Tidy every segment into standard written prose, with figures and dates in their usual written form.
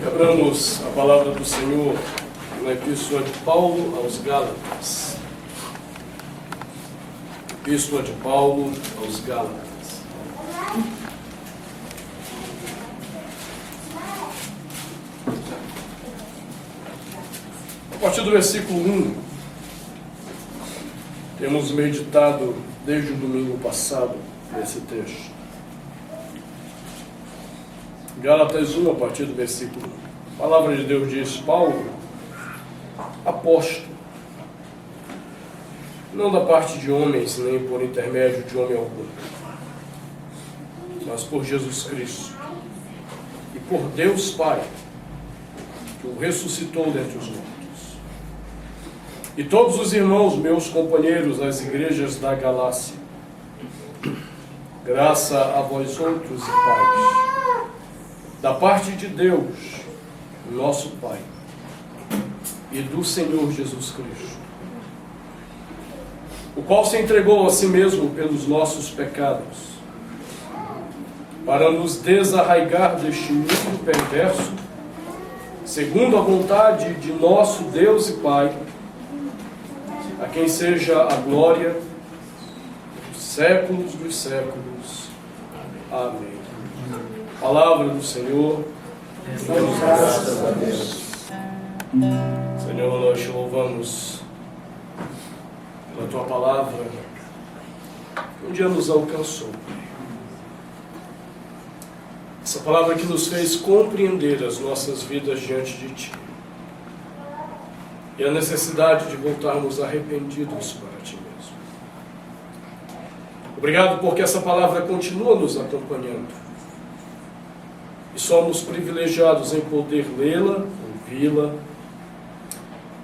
Abramos a palavra do Senhor na Epístola de Paulo aos Gálatas. Epístola de Paulo aos Gálatas. A partir do versículo 1, temos meditado desde o domingo passado nesse texto. Gálatas 1, a partir do versículo 1. A palavra de Deus diz: Paulo, apóstolo, não da parte de homens, nem por intermédio de homem algum, mas por Jesus Cristo e por Deus Pai, que o ressuscitou dentre os mortos. E todos os irmãos, meus companheiros das igrejas da Galácia, graça a vós outros e paz, da parte de Deus, nosso Pai, e do Senhor Jesus Cristo, o qual se entregou a si mesmo pelos nossos pecados, para nos desarraigar deste mundo perverso, segundo a vontade de nosso Deus e Pai, a quem seja a glória dos séculos dos séculos. Amém. Palavra do Senhor. Damos graças a Deus. Senhor, nós te louvamos pela tua palavra, que um dia nos alcançou. Essa palavra que nos fez compreender as nossas vidas diante de ti e a necessidade de voltarmos arrependidos para ti mesmo. Obrigado porque essa palavra continua nos acompanhando e somos privilegiados em poder lê-la, ouvi-la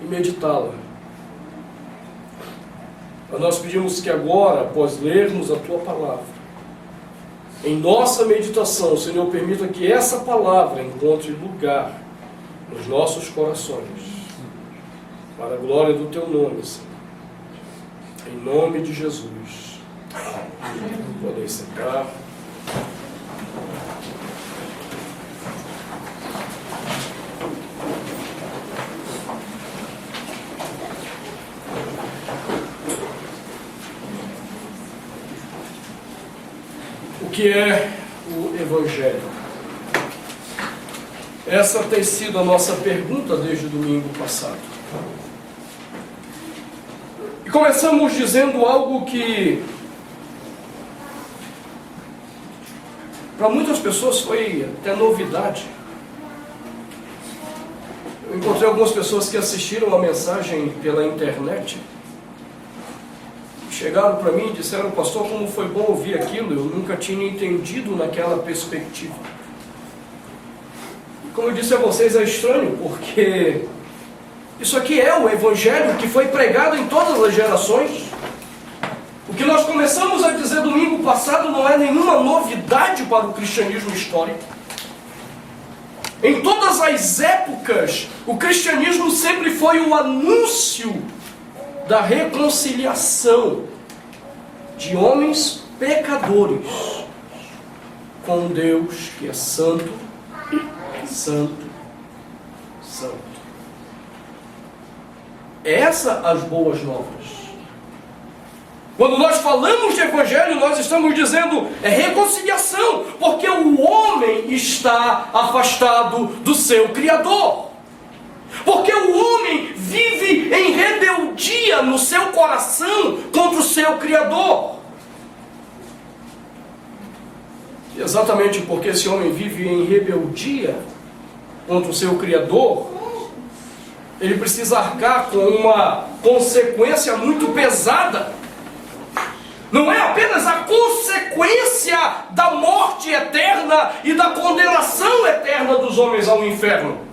e meditá-la. Mas nós pedimos que agora, após lermos a tua palavra, em nossa meditação, o Senhor permita que essa palavra encontre lugar nos nossos corações, para a glória do teu nome, Senhor. Em nome de Jesus. Amém. Podem sentar. O que é o Evangelho? Essa tem sido a nossa pergunta desde o domingo passado. E começamos dizendo algo que para muitas pessoas foi até novidade. Eu encontrei algumas pessoas que assistiram a mensagem pela internet. Chegaram para mim e disseram: pastor, como foi bom ouvir aquilo, eu nunca tinha entendido naquela perspectiva. E como eu disse a vocês, é estranho, porque isso aqui é o Evangelho que foi pregado em todas as gerações. O que nós começamos a dizer domingo passado não é nenhuma novidade para o cristianismo histórico. Em todas as épocas, o cristianismo sempre foi o anúncio da reconciliação de homens pecadores com Deus que é santo, santo, santo. Essas as boas novas. Quando nós falamos de Evangelho, nós estamos dizendo é reconciliação, porque o homem está afastado do seu Criador. Porque o homem vive em rebeldia no seu coração contra o seu Criador. E exatamente porque esse homem vive em rebeldia contra o seu Criador, ele precisa arcar com uma consequência muito pesada. Não é apenas a consequência da morte eterna e da condenação eterna dos homens ao inferno,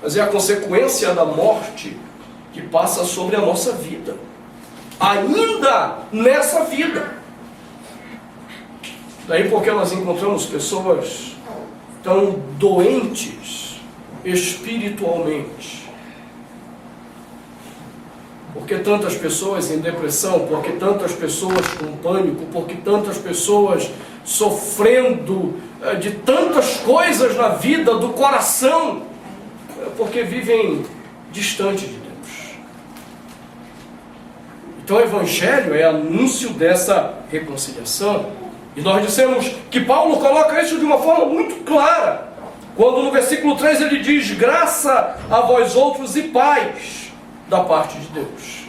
mas é a consequência da morte que passa sobre a nossa vida, ainda nessa vida. Daí porque nós encontramos pessoas tão doentes espiritualmente, porque que tantas pessoas em depressão, por que tantas pessoas com pânico, por que tantas pessoas sofrendo de tantas coisas na vida, do coração, porque vivem distante de Deus. Então o Evangelho é anúncio dessa reconciliação. E nós dissemos que Paulo coloca isso de uma forma muito clara, quando no versículo 3 ele diz: graça a vós outros e paz da parte de Deus.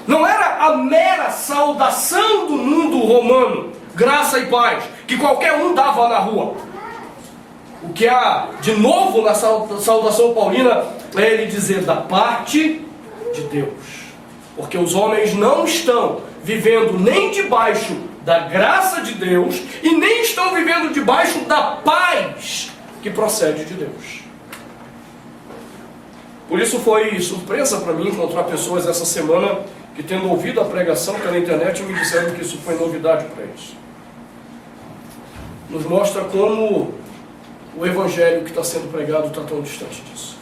Não era a mera saudação do mundo romano, graça e paz, que qualquer um dava na rua. O que há de novo na saudação paulina é ele dizer da parte de Deus. Porque os homens não estão vivendo nem debaixo da graça de Deus e nem estão vivendo debaixo da paz que procede de Deus. Por isso foi surpresa para mim encontrar pessoas essa semana que, tendo ouvido a pregação pela internet, me disseram que isso foi novidade para eles. Nos mostra como o Evangelho que está sendo pregado está tão distante disso.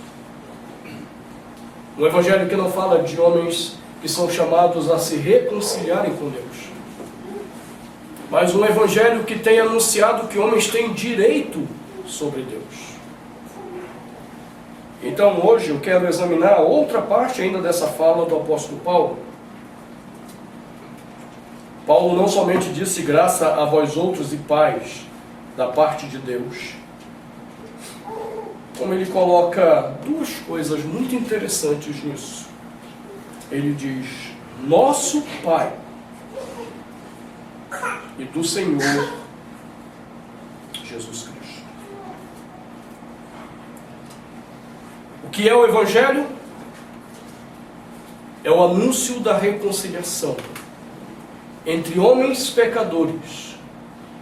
Um Evangelho que não fala de homens que são chamados a se reconciliarem com Deus, mas um Evangelho que tem anunciado que homens têm direito sobre Deus. Então hoje eu quero examinar outra parte ainda dessa fala do apóstolo Paulo. Paulo não somente disse graça a vós outros e paz da parte de Deus, como ele coloca duas coisas muito interessantes nisso. Ele diz: nosso Pai e do Senhor Jesus Cristo. O que é o Evangelho? É o anúncio da reconciliação entre homens pecadores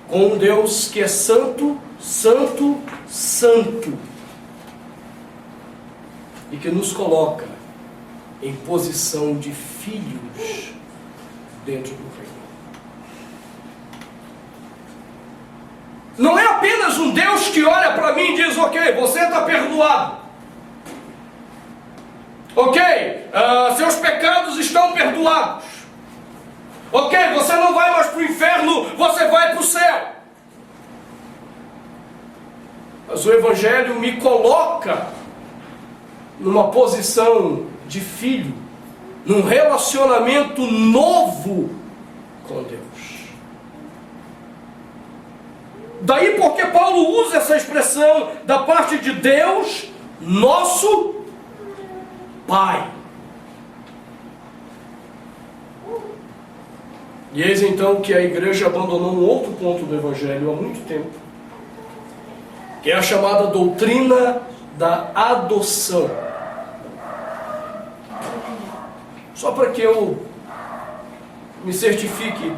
com um Deus que é santo, santo, santo, e que nos coloca em posição de filhos dentro do reino. Não é apenas um Deus que olha para mim e diz: ok, você está perdoado. Ok, seus pecados estão perdoados. Ok, você não vai mais para o inferno, você vai para o céu. Mas o Evangelho me coloca numa posição de filho, num relacionamento novo com Deus. Daí porque Paulo usa essa expressão da parte de Deus, nosso Pai. E eis então que a igreja abandonou um outro ponto do Evangelho há muito tempo, que é a chamada doutrina da adoção. Só para que eu me certifique,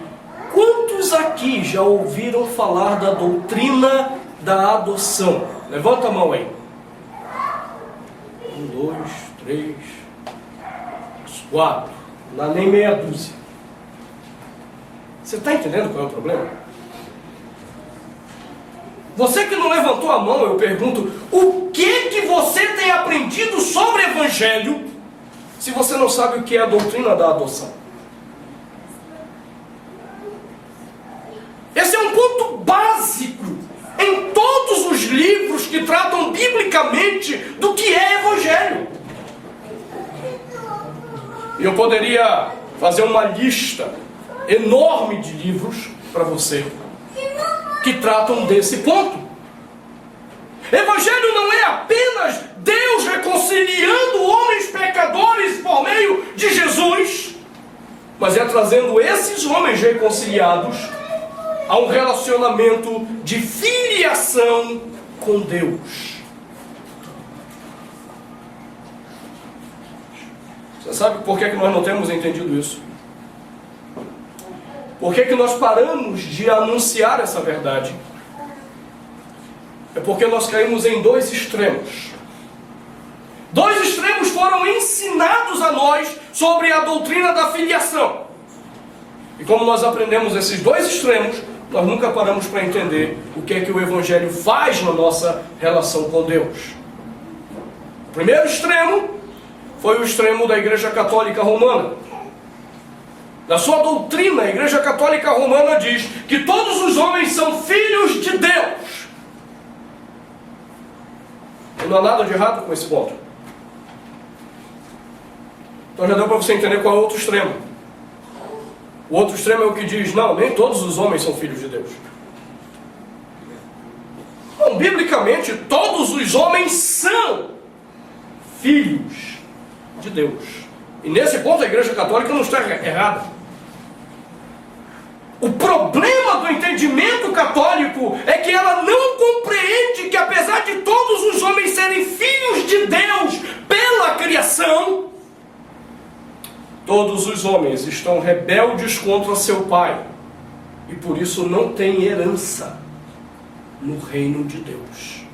quantos aqui já ouviram falar da doutrina da adoção? Levanta a mão aí. 1, 2, 3, 4. Não dá nem meia dúzia. Você está entendendo qual é o problema? Você que não levantou a mão, eu pergunto: o que você tem aprendido sobre o Evangelho se você não sabe o que é a doutrina da adoção? Esse é um ponto básico em todos os livros que tratam biblicamente do que é Evangelho. E eu poderia fazer uma lista enorme de livros para você que tratam desse ponto. Evangelho não é apenas Deus reconciliando homens pecadores por meio de Jesus, mas é trazendo esses homens reconciliados a um relacionamento de filiação com Deus. Você sabe por que nós não temos entendido isso? Por que nós paramos de anunciar essa verdade? É porque nós caímos em dois extremos. Dois extremos foram ensinados a nós sobre a doutrina da filiação. E como nós aprendemos esses dois extremos, nós nunca paramos para entender o que é que o Evangelho faz na nossa relação com Deus. O primeiro extremo foi o extremo da Igreja Católica Romana. Na sua doutrina, a Igreja Católica Romana diz que todos os homens são filhos de Deus. E não há nada de errado com esse ponto. Então já deu para você entender qual é o outro extremo. O outro extremo é o que diz, não, nem todos os homens são filhos de Deus. Não, biblicamente, todos os homens são filhos de Deus. E nesse ponto a Igreja Católica não está errada. O problema do entendimento católico é que ela não compreende que, apesar de todos os homens serem filhos de Deus pela criação, todos os homens estão rebeldes contra seu pai e por isso não têm herança no reino de Deus.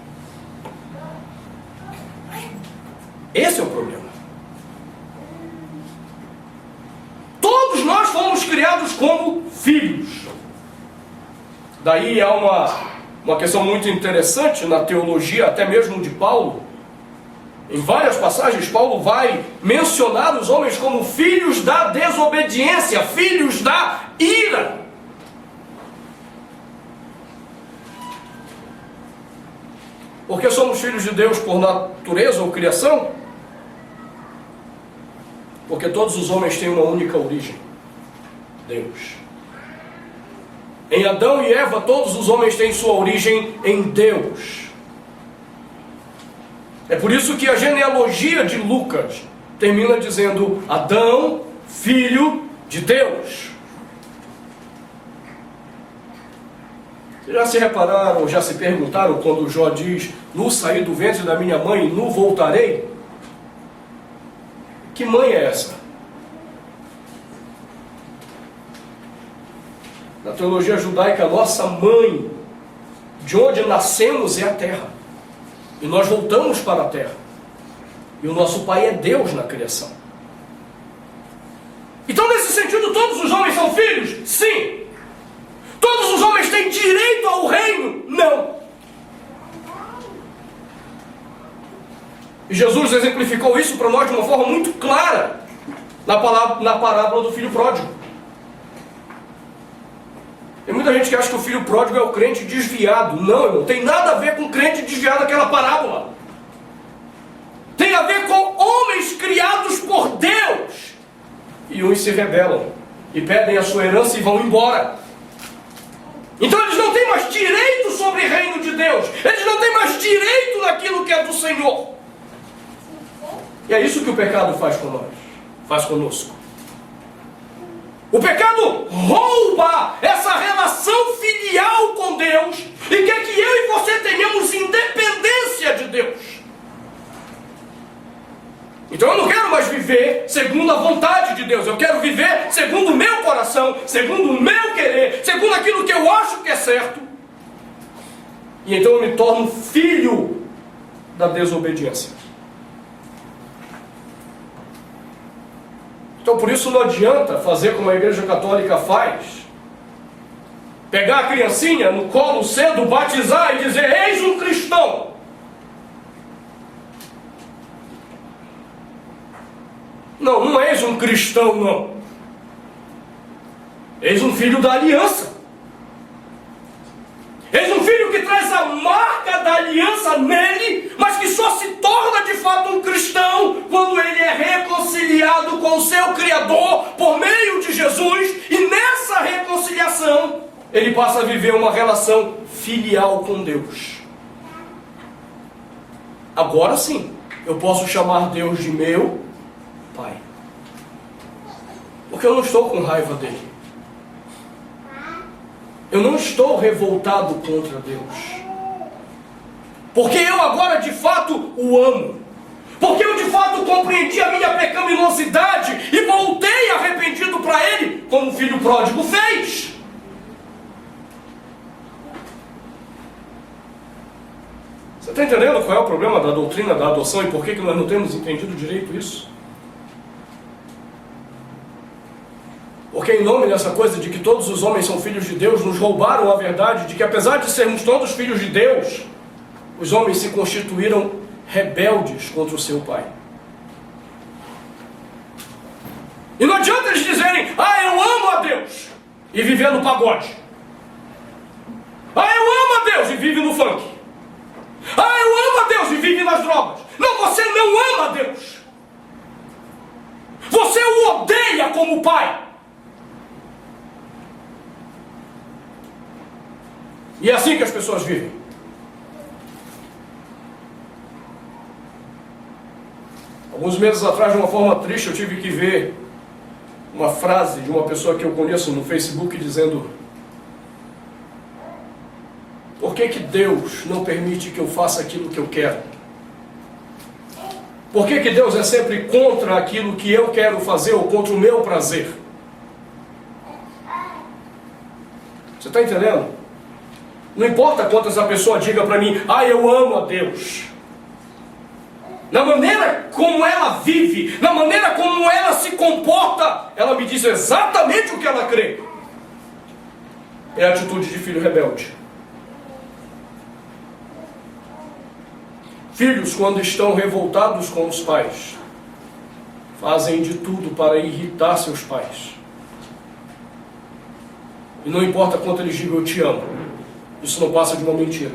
Esse é o problema. Todos nós fomos criados como filhos. Daí há uma questão muito interessante na teologia, até mesmo de Paulo. Em várias passagens, Paulo vai mencionar os homens como filhos da desobediência, filhos da ira. Porque somos filhos de Deus por natureza ou criação? Porque todos os homens têm uma única origem: Deus. Em Adão e Eva, todos os homens têm sua origem em Deus. É por isso que a genealogia de Lucas termina dizendo Adão, filho de Deus. Vocês já se repararam, já se perguntaram quando Jó diz, nu saí do ventre da minha mãe e nu voltarei? Que mãe é essa? Na teologia judaica, a nossa mãe, de onde nascemos, é a terra. E nós voltamos para a terra. E o nosso pai é Deus na criação. Então, nesse sentido, todos os homens são filhos? Sim. Todos os homens têm direito ao reino? Não. E Jesus exemplificou isso para nós de uma forma muito clara na parábola do filho pródigo. Tem muita gente que acha que o filho pródigo é o crente desviado. Não, irmão, tem nada a ver com crente desviado aquela parábola. Tem a ver com homens criados por Deus. E uns se rebelam e pedem a sua herança e vão embora. Então eles não têm mais direito sobre o reino de Deus. Eles não têm mais direito naquilo que é do Senhor. E é isso que o pecado faz com nós, faz conosco. O pecado rouba essa relação filial com Deus e quer que eu e você tenhamos independência de Deus. Então eu não quero mais viver segundo a vontade de Deus. Eu quero viver segundo o meu coração, segundo o meu querer, segundo aquilo que eu acho que é certo. E então eu me torno filho da desobediência. Então por isso não adianta fazer como a Igreja Católica faz. Pegar a criancinha no colo cedo, batizar e dizer, eis um cristão. Não, não és um cristão, não. És um filho da aliança. És um filho que traz a marca da aliança nele, mas que só se torna de fato um cristão quando ele é reconciliado com o seu Criador por meio de Jesus, e nessa reconciliação ele passa a viver uma relação filial com Deus. Agora sim, eu posso chamar Deus de meu Pai, porque eu não estou com raiva dele. Eu não estou revoltado contra Deus, porque eu agora de fato o amo, porque eu de fato compreendi a minha pecaminosidade e voltei arrependido para Ele, como o filho pródigo fez. Você está entendendo qual é o problema da doutrina da adoção e por que nós não temos entendido direito isso? Porque em nome dessa coisa de que todos os homens são filhos de Deus, nos roubaram a verdade de que apesar de sermos todos filhos de Deus, os homens se constituíram rebeldes contra o seu Pai. E não adianta eles dizerem, eu amo a Deus, e viver no pagode. Eu amo a Deus, e vive no funk. Eu amo a Deus, e vive nas drogas. Não, você não ama a Deus. Você o odeia como pai. E é assim que as pessoas vivem. Alguns meses atrás, de uma forma triste, eu tive que ver uma frase de uma pessoa que eu conheço no Facebook dizendo: por que Deus não permite que eu faça aquilo que eu quero? Por que Deus é sempre contra aquilo que eu quero fazer ou contra o meu prazer? Você está entendendo? Não importa quantas a pessoa diga para mim, eu amo a Deus. Na maneira como ela vive, na maneira como ela se comporta, ela me diz exatamente o que ela crê. É a atitude de filho rebelde. Filhos, quando estão revoltados com os pais, fazem de tudo para irritar seus pais. E não importa quanto eles digam eu te amo, isso não passa de uma mentira.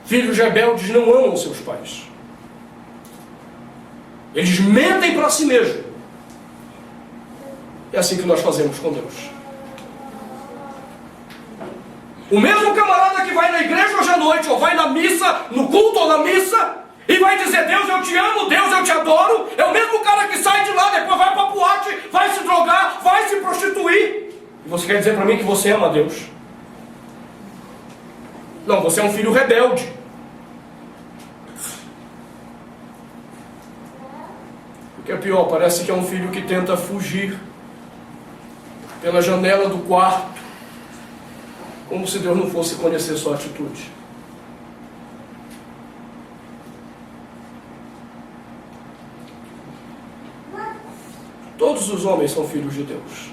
Filhos rebeldes não amam seus pais. Eles mentem para si mesmos. É assim que nós fazemos com Deus. O mesmo camarada que vai na igreja hoje à noite, ou vai na missa, no culto ou na missa, e vai dizer, Deus eu te amo, Deus eu te adoro, é o mesmo cara que sai de lá, depois vai para a boate, vai se drogar, vai se prostituir. E você quer dizer para mim que você ama a Deus? Não, você é um filho rebelde. O que é pior, parece que é um filho que tenta fugir pela janela do quarto, como se Deus não fosse conhecer sua atitude. Todos os homens são filhos de Deus.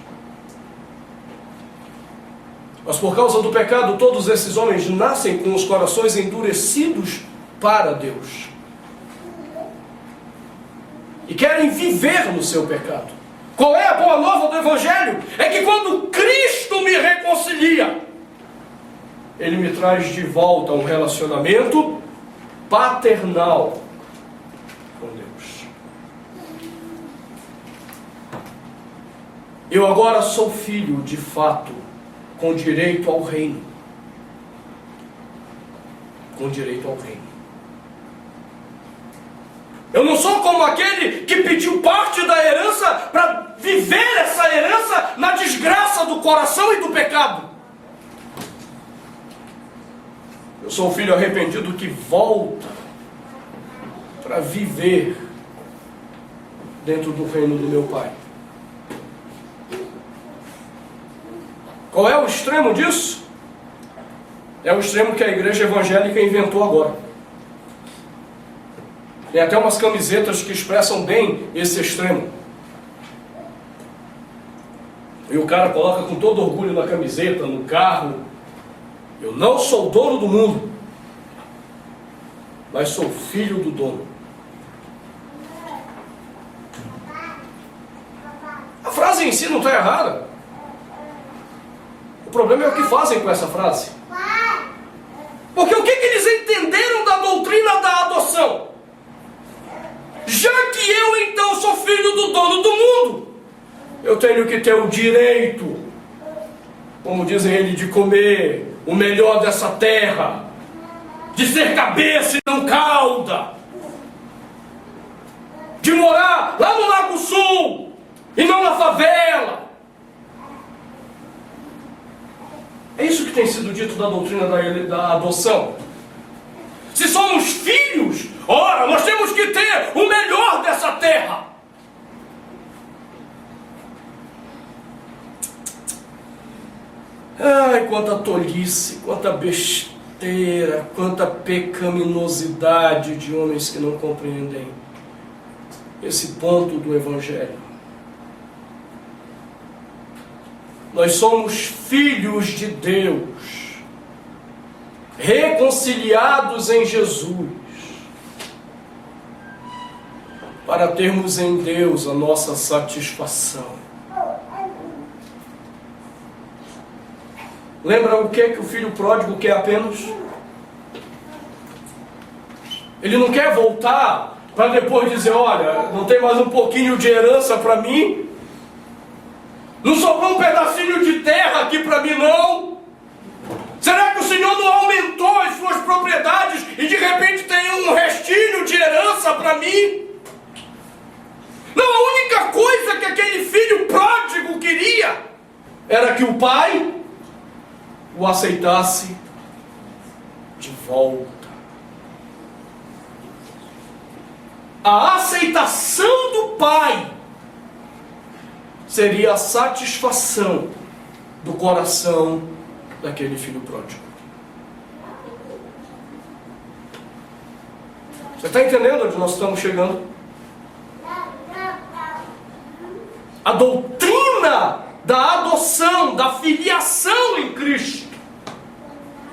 Mas por causa do pecado, todos esses homens nascem com os corações endurecidos para Deus. E querem viver no seu pecado. Qual é a boa nova do Evangelho? É que quando Cristo me reconcilia, Ele me traz de volta a um relacionamento paternal com Deus. Eu agora sou filho de fato, com direito ao reino. Com direito ao reino. Eu não sou como aquele que pediu parte da herança para viver essa herança na desgraça do coração e do pecado. Eu sou um filho arrependido que volta para viver dentro do reino do meu Pai. Qual é o extremo disso? É o extremo que a igreja evangélica inventou agora. Tem até umas camisetas que expressam bem esse extremo. E o cara coloca com todo orgulho na camiseta, no carro: eu não sou dono do mundo, mas sou filho do dono. A frase em si não está errada. O problema é o que fazem com essa frase. Porque o que eles entenderam da doutrina da adoção? Já que eu então sou filho do dono do mundo, eu tenho que ter o direito, como dizem ele, de comer o melhor dessa terra, de ser cabeça e não cauda, de morar lá no Lago Sul e não na favela. É isso que tem sido dito da doutrina da adoção. Se somos filhos, ora, nós temos que ter o melhor dessa terra. Ai, quanta tolice, quanta besteira, quanta pecaminosidade de homens que não compreendem esse ponto do Evangelho. Nós somos filhos de Deus, reconciliados em Jesus. para termos em Deus a nossa satisfação. Lembra o que o filho pródigo quer apenas? Ele não quer voltar para depois dizer, olha, não tem mais um pouquinho de herança para mim? Não sobrou um pedacinho de terra aqui para mim não? Será que o Senhor não aumentou as suas propriedades e de repente tem um restinho de herança para mim? Não, a única coisa que aquele filho pródigo queria era que o pai o aceitasse de volta. A aceitação do pai seria a satisfação do coração daquele filho pródigo. Você está entendendo onde nós estamos chegando? A doutrina da adoção, da filiação em Cristo,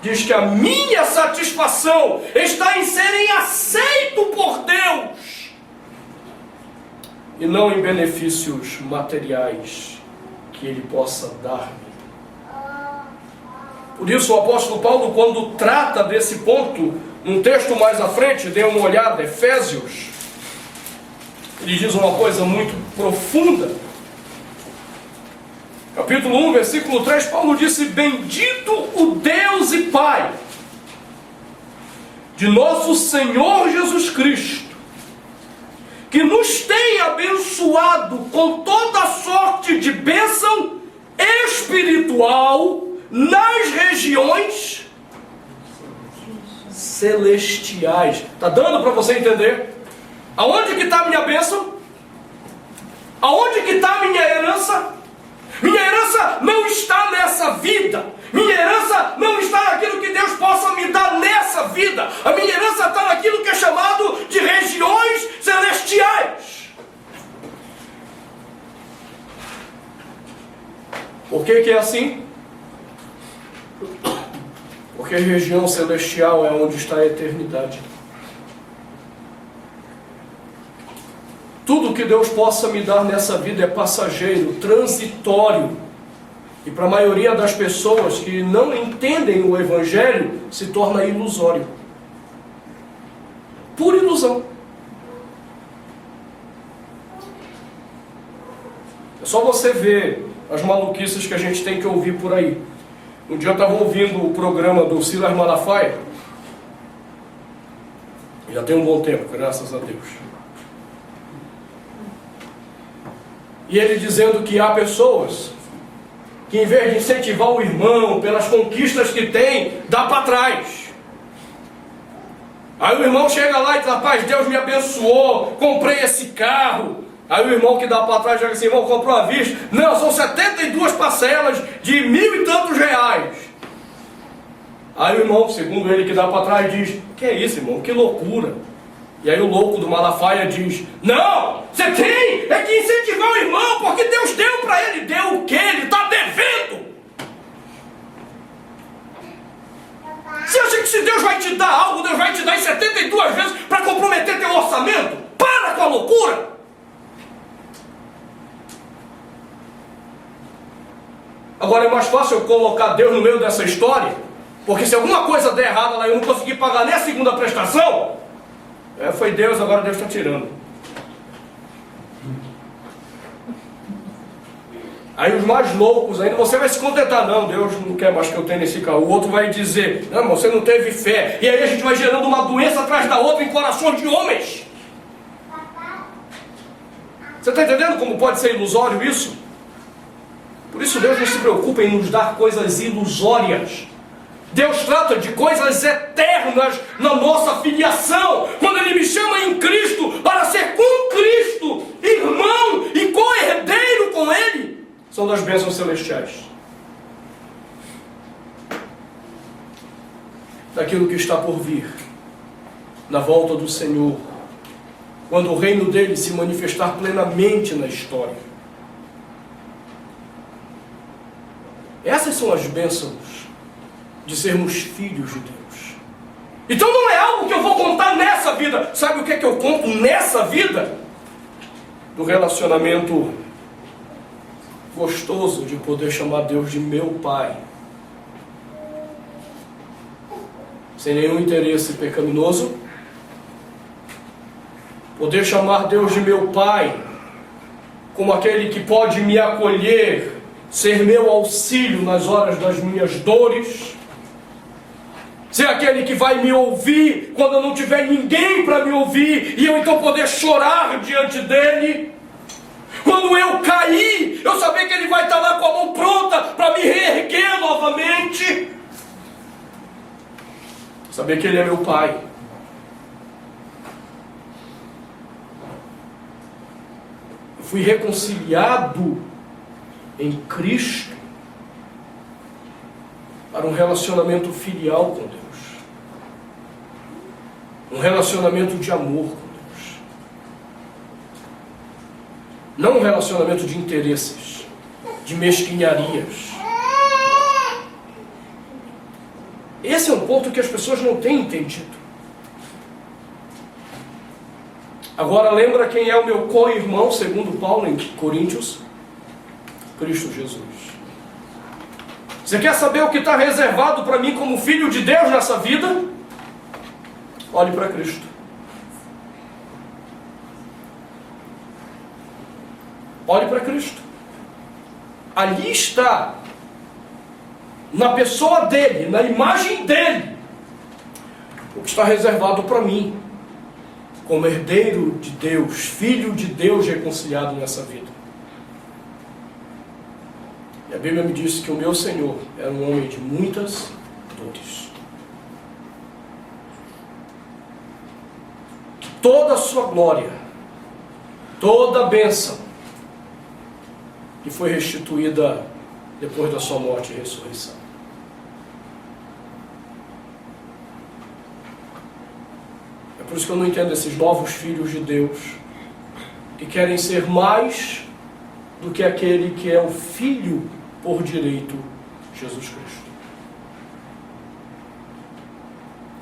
diz que a minha satisfação está em serem aceito por Deus e não em benefícios materiais que Ele possa dar-me. Por isso o apóstolo Paulo, quando trata desse ponto, num texto mais à frente, dê uma olhada, Efésios, ele diz uma coisa muito profunda. Capítulo 1, versículo 3, Paulo disse: bendito o Deus e Pai de nosso Senhor Jesus Cristo, que nos tem abençoado com toda sorte de bênção espiritual nas regiões celestiais. Está dando para você entender? Aonde que está a minha bênção? Aonde que está a minha herança? Minha herança não está nessa vida. Minha herança não está naquilo que Deus possa me dar nessa vida. A minha herança está naquilo que é chamado de regiões celestiais. Por que é assim? Porque a região celestial é onde está a eternidade. Tudo que Deus possa me dar nessa vida é passageiro, transitório. E para a maioria das pessoas que não entendem o Evangelho, se torna ilusório. Pura ilusão. É só você ver as maluquices que a gente tem que ouvir por aí. Um dia eu estava ouvindo o programa do Silas Malafaia. Já tem um bom tempo, graças a Deus. E ele dizendo que há pessoas que, em vez de incentivar o irmão pelas conquistas que tem, dá para trás. Aí o irmão chega lá e diz: rapaz, Deus me abençoou, comprei esse carro. Aí o irmão que dá para trás diz assim: irmão, comprou à vista? Não, são 72 parcelas de 1.000 e tantos reais. Aí o irmão, segundo ele que dá para trás, diz: que é isso, irmão, que loucura. E aí o louco do Malafaia diz: não, você tem que incentivar o irmão, porque Deus deu para ele. Deu o quê? Ele está devendo. Você acha que se Deus vai te dar algo, Deus vai te dar em 72 vezes para comprometer teu orçamento? Para com a loucura. Agora é mais fácil eu colocar Deus no meio dessa história, porque se alguma coisa der errada lá e eu não conseguir pagar nem a segunda prestação, foi Deus, agora Deus está tirando. Aí os mais loucos ainda, você vai se contentar: não, Deus não quer mais que eu tenha esse carro. O outro vai dizer: não, você não teve fé. E aí a gente vai gerando uma doença atrás da outra em corações de homens. Você está entendendo como pode ser ilusório isso? Por isso Deus não se preocupa em nos dar coisas ilusórias. Deus trata de coisas eternas na nossa filiação. Quando Ele me chama em Cristo para ser com Cristo, irmão e co-herdeiro com Ele, são das bênçãos celestiais. Daquilo que está por vir, na volta do Senhor, quando o reino dele se manifestar plenamente na história. Essas são as bênçãos de sermos filhos de Deus. Então não é algo que eu vou contar nessa vida. Sabe o que é que eu conto nessa vida? do relacionamento gostoso de poder chamar Deus de meu Pai, sem nenhum interesse pecaminoso, poder chamar Deus de meu Pai, como aquele que pode me acolher, ser meu auxílio nas horas das minhas dores, ser aquele que vai me ouvir quando eu não tiver ninguém para me ouvir, e eu então poder chorar diante dele. Quando eu cair, eu saber que ele vai estar lá com a mão pronta para me reerguer novamente. Saber que ele é meu Pai. Eu fui reconciliado em Cristo para um relacionamento filial com Deus. Um relacionamento de amor com Deus. Não um relacionamento de interesses, de mesquinharias. Esse é um ponto que as pessoas não têm entendido. Agora lembra quem é o meu co-irmão, segundo Paulo em Coríntios? Cristo Jesus. Você quer saber o que está reservado para mim como filho de Deus nessa vida? Olhe para Cristo. Olhe para Cristo. Ali está, na pessoa dele, na imagem dele, o que está reservado para mim, como herdeiro de Deus, filho de Deus reconciliado nessa vida. E a Bíblia me disse que o meu Senhor era um homem de muitas dores. Que toda a sua glória, toda a bênção, que foi restituída depois da sua morte e ressurreição. É por isso que eu não entendo esses novos filhos de Deus, que querem ser mais do que aquele que é o Filho por direito, Jesus Cristo.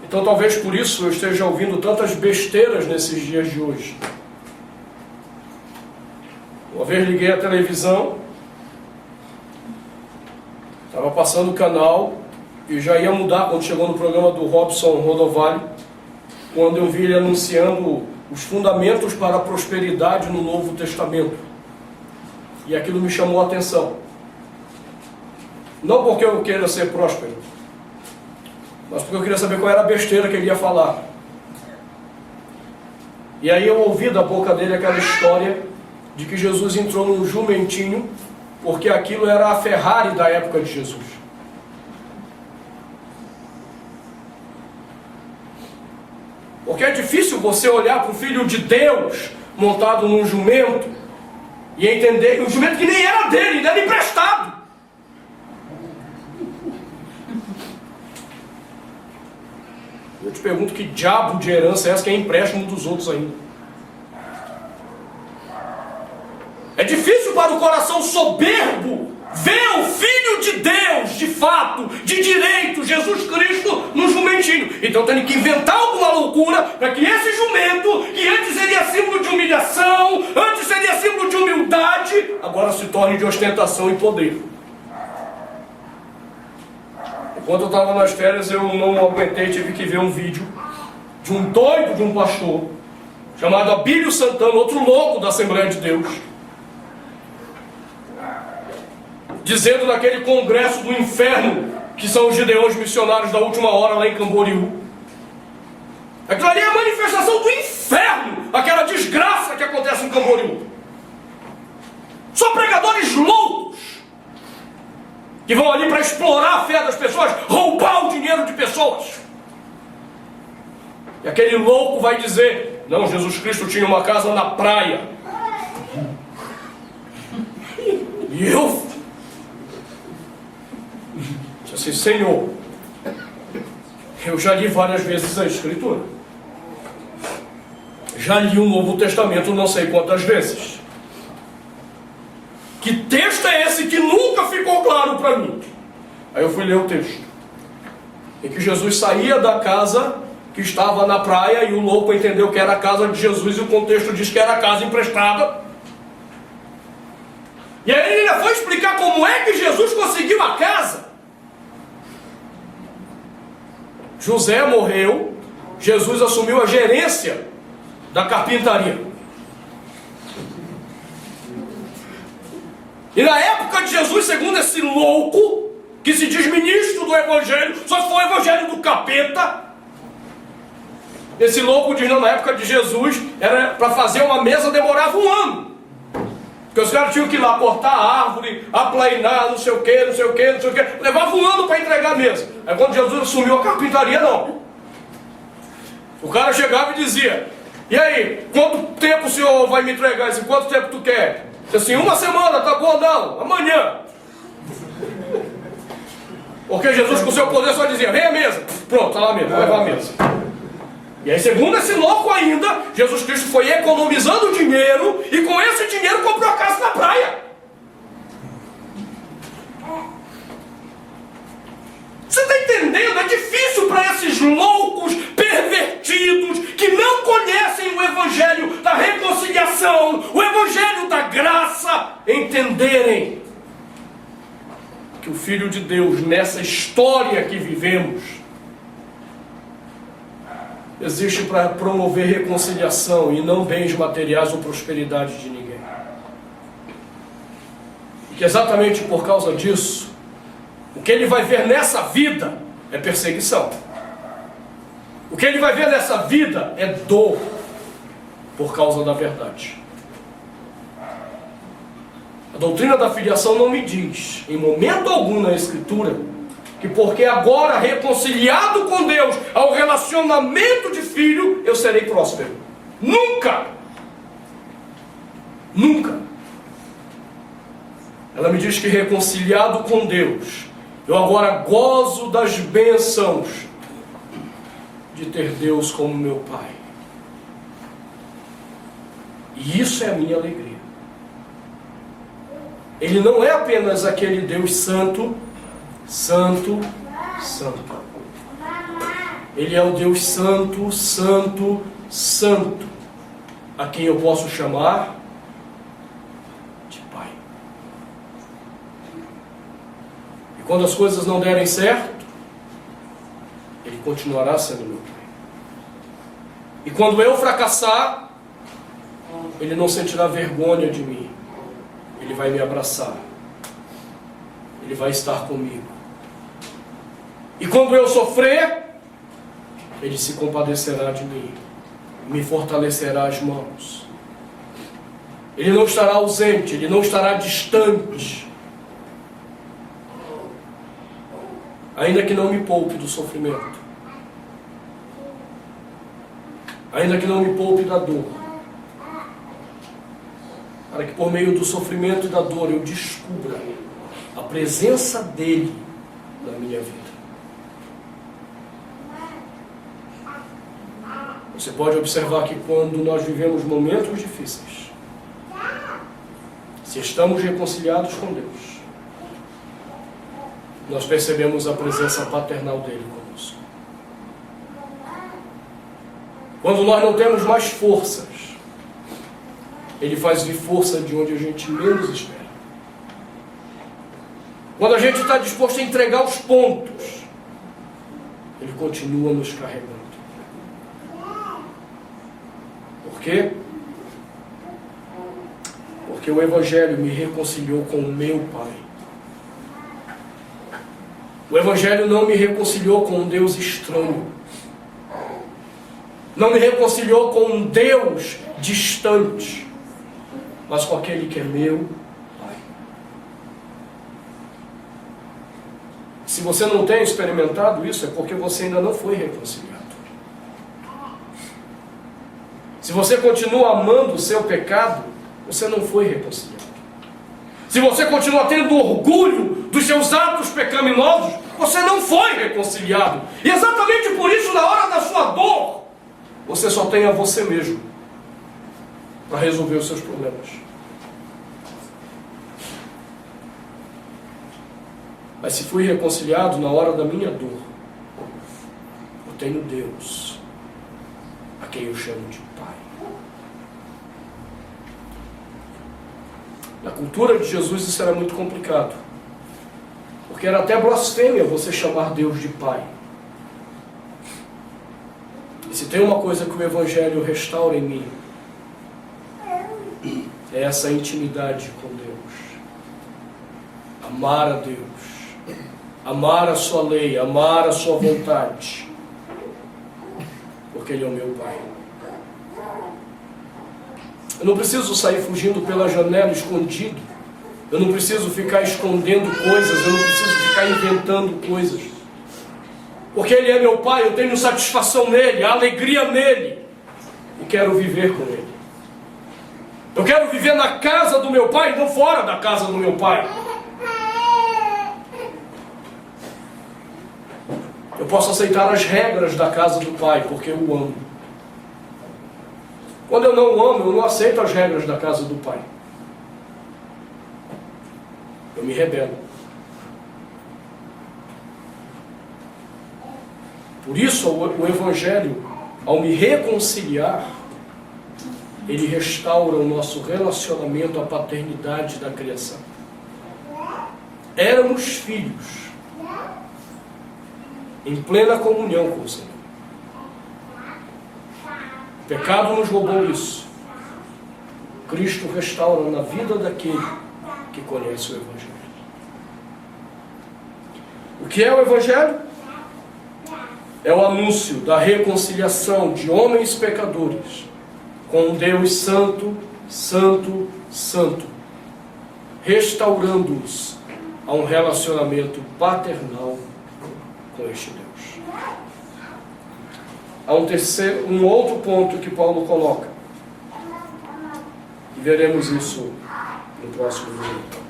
Então talvez por isso eu esteja ouvindo tantas besteiras nesses dias de hoje. Uma vez liguei a televisão, estava passando o canal e já ia mudar quando chegou no programa do Robson Rodovalho, quando eu vi ele anunciando os fundamentos para a prosperidade no Novo Testamento. E aquilo me chamou a atenção. Não porque eu queira ser próspero, mas porque eu queria saber qual era a besteira que ele ia falar. E aí eu ouvi da boca dele aquela história de que Jesus entrou num jumentinho, porque aquilo era a Ferrari da época de Jesus. Porque é difícil você olhar para o Filho de Deus montado num jumento e entender um jumento que nem era dele, ainda era emprestado. Eu te pergunto que diabo de herança é essa que é empréstimo dos outros ainda? É difícil para o coração soberbo ver o Filho de Deus, de fato, de direito, Jesus Cristo, no jumentinho. Então tem que inventar alguma loucura para que esse jumento, que antes seria símbolo de humilhação, antes seria símbolo de humildade, agora se torne de ostentação e poder. Quando eu estava nas férias, eu não aguentei, tive que ver um vídeo de um doido de um pastor, chamado Abílio Santana, outro louco da Assembleia de Deus, dizendo naquele congresso do inferno, que são os gideões missionários da última hora lá em Camboriú. Aquilo ali é a manifestação do inferno, aquela desgraça que acontece em Camboriú. São pregadores loucos, que vão ali para explorar a fé das pessoas, roubar o dinheiro de pessoas. E aquele louco vai dizer, não, Jesus Cristo tinha uma casa na praia. E eu disse assim, Senhor, eu já li várias vezes a Escritura. Já li o Novo Testamento não sei quantas vezes. Que texto é esse que nunca ficou claro para mim? Aí eu fui ler o texto, em que Jesus saía da casa que estava na praia, e o louco entendeu que era a casa de Jesus, e o contexto diz que era a casa emprestada. ainda foi explicar como é que Jesus conseguiu a casa. José morreu, Jesus assumiu a gerência da carpintaria. E na época de Jesus, segundo esse louco, que se diz ministro do Evangelho, só se for o Evangelho do capeta, esse louco diz, não, na época de Jesus, era para fazer uma mesa, demorava 1 ano. Porque os caras tinham que ir lá cortar a árvore, aplainar, não sei o que, não sei o que, não sei o que. Levava 1 ano para entregar a mesa. Aí quando Jesus assumiu a carpintaria, não. O cara chegava e dizia, e aí, quanto tempo o senhor vai me entregar isso? Quanto tempo tu quer? Disse assim, 1 semana, tá bom? Não, amanhã. Porque Jesus com o seu poder só dizia, vem a mesa. Pronto, tá lá mesmo, vai levar a mesa. E aí, segundo esse louco ainda, Jesus Cristo foi economizando dinheiro e com esse dinheiro comprou a casa na praia. Você está entendendo? É difícil para esses loucos pervertidos que não conhecem o Evangelho da reconciliação, o Evangelho da graça, entenderem que o Filho de Deus, nessa história que vivemos, existe para promover reconciliação e não bens materiais ou prosperidade de ninguém. E que exatamente por causa disso, o que ele vai ver nessa vida é perseguição. O que ele vai ver nessa vida é dor por causa da verdade. A doutrina da filiação não me diz, em momento algum na Escritura, que porque agora reconciliado com Deus ao relacionamento de filho, eu serei próspero. Nunca! Nunca! Ela me diz que reconciliado com Deus, eu agora gozo das bênçãos de ter Deus como meu Pai. E isso é a minha alegria. Ele não é apenas aquele Deus santo, santo, santo. Ele é o Deus santo, santo, santo, a quem eu posso chamar de Pai. E quando as coisas não derem certo, Ele continuará sendo meu Pai. E quando eu fracassar, Ele não sentirá vergonha de mim. Ele vai me abraçar. Ele vai estar comigo. E quando eu sofrer, Ele se compadecerá de mim, me fortalecerá as mãos. Ele não estará ausente, Ele não estará distante, ainda que não me poupe do sofrimento, ainda que não me poupe da dor, para que por meio do sofrimento e da dor eu descubra a presença dEle na minha vida. Você pode observar que quando nós vivemos momentos difíceis, se estamos reconciliados com Deus, nós percebemos a presença paternal dEle conosco. Quando nós não temos mais forças, Ele faz vir força de onde a gente menos espera. Quando a gente está disposto a entregar os pontos, Ele continua nos carregando. Por quê? Porque o Evangelho me reconciliou com o meu Pai. O Evangelho não me reconciliou com um Deus estranho. Não me reconciliou com um Deus distante, mas com aquele que é meu Pai. Se você não tem experimentado isso, é porque você ainda não foi reconciliado. Se você continua amando o seu pecado, você não foi reconciliado. Se você continua tendo orgulho dos seus atos pecaminosos, você não foi reconciliado. E exatamente por isso, na hora da sua dor, você só tem a você mesmo para resolver os seus problemas. Mas se fui reconciliado na hora da minha dor, eu tenho Deus, a quem eu chamo de Pai. Na cultura de Jesus isso era muito complicado. Porque era até blasfêmia você chamar Deus de Pai. E se tem uma coisa que o Evangelho restaura em mim, é essa intimidade com Deus. Amar a Deus. Amar a sua lei, amar a sua vontade. Porque Ele é o meu Pai. Eu não preciso sair fugindo pela janela escondido. Eu não preciso ficar escondendo coisas. Eu não preciso ficar inventando coisas. Porque Ele é meu Pai, eu tenho satisfação nele, alegria nele. E quero viver com Ele. Eu quero viver na casa do meu Pai, não fora da casa do meu Pai. Eu posso aceitar as regras da casa do Pai, porque eu o amo. Quando eu não o amo, eu não aceito as regras da casa do Pai. Eu me rebelo. Por isso, o Evangelho, ao me reconciliar, ele restaura o nosso relacionamento à paternidade da criação. Éramos filhos, em plena comunhão com o Senhor. O pecado nos roubou isso. Cristo restaura na vida daquele que conhece o Evangelho. O que é o Evangelho? É o anúncio da reconciliação de homens pecadores com um Deus santo, santo, santo, restaurando-os a um relacionamento paternal com este Deus. Há um outro ponto que Paulo coloca, e veremos isso no próximo vídeo,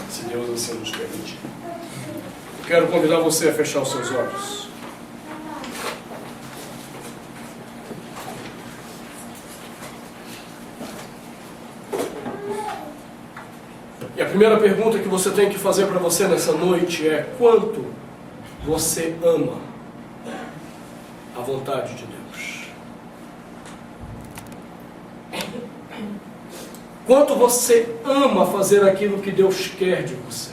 se Deus assim nos permitir. Quero convidar você a fechar os seus olhos. E a primeira pergunta que você tem que fazer para você nessa noite é: quanto você ama a vontade de Deus? Quanto você ama fazer aquilo que Deus quer de você?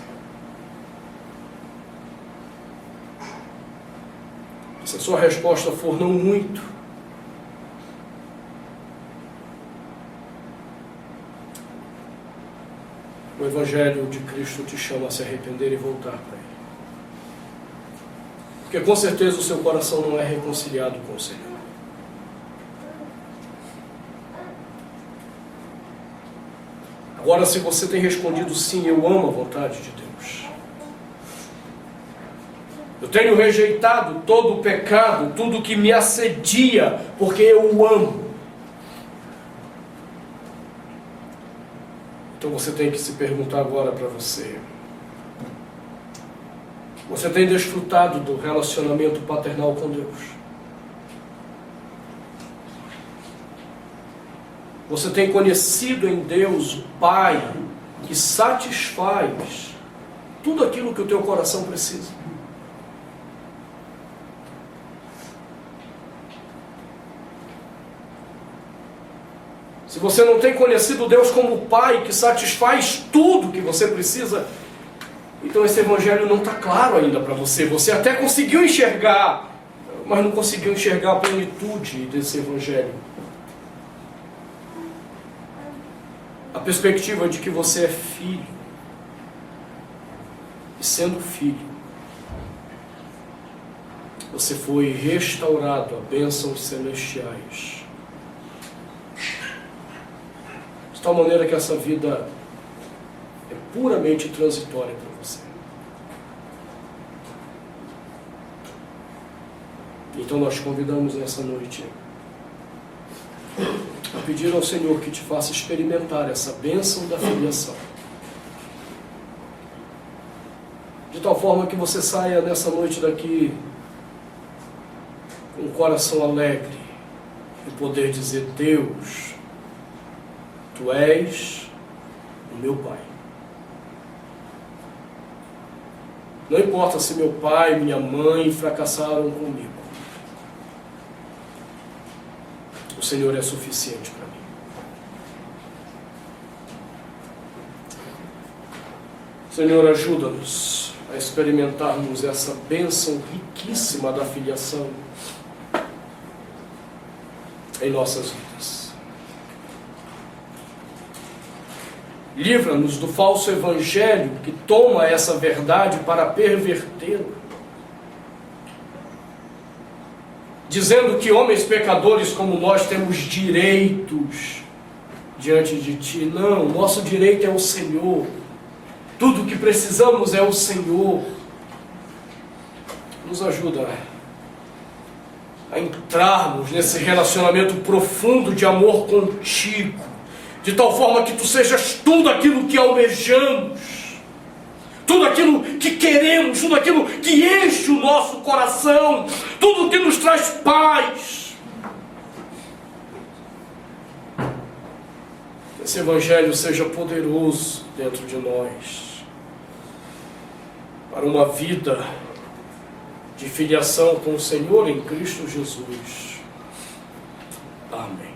Se a sua resposta for não muito, o Evangelho de Cristo te chama a se arrepender e voltar para Ele. Porque com certeza o seu coração não é reconciliado com o Senhor. Agora, se você tem respondido sim, eu amo a vontade de Deus. Eu tenho rejeitado todo o pecado, tudo que me assedia, porque eu o amo. Então você tem que se perguntar agora para você: você tem desfrutado do relacionamento paternal com Deus? Você tem conhecido em Deus o Pai que satisfaz tudo aquilo que o teu coração precisa? Se você não tem conhecido Deus como o Pai que satisfaz tudo que você precisa, então esse Evangelho não está claro ainda para você. Você até conseguiu enxergar, mas não conseguiu enxergar a plenitude desse Evangelho. A perspectiva de que você é filho. E sendo filho, você foi restaurado a bênçãos celestiais. De tal maneira que essa vida é puramente transitória para você. Então nós convidamos nessa noite a pedir ao Senhor que te faça experimentar essa bênção da filiação. De tal forma que você saia nessa noite daqui com o coração alegre e poder dizer: Deus, Tu és o meu Pai. Não importa se meu pai e minha mãe fracassaram comigo. O Senhor é suficiente para mim. Senhor, ajuda-nos a experimentarmos essa bênção riquíssima da filiação em nossas vidas. Livra-nos do falso evangelho que toma essa verdade para pervertê-la, dizendo que homens pecadores como nós temos direitos diante de Ti. Não, nosso direito é o Senhor. Tudo o que precisamos é o Senhor. Nos ajuda a entrarmos nesse relacionamento profundo de amor contigo, de tal forma que Tu sejas tudo aquilo que almejamos, tudo aquilo que queremos, tudo aquilo que enche o nosso coração, tudo que nos traz paz. Que esse Evangelho seja poderoso dentro de nós, para uma vida de filiação com o Senhor em Cristo Jesus. Amém.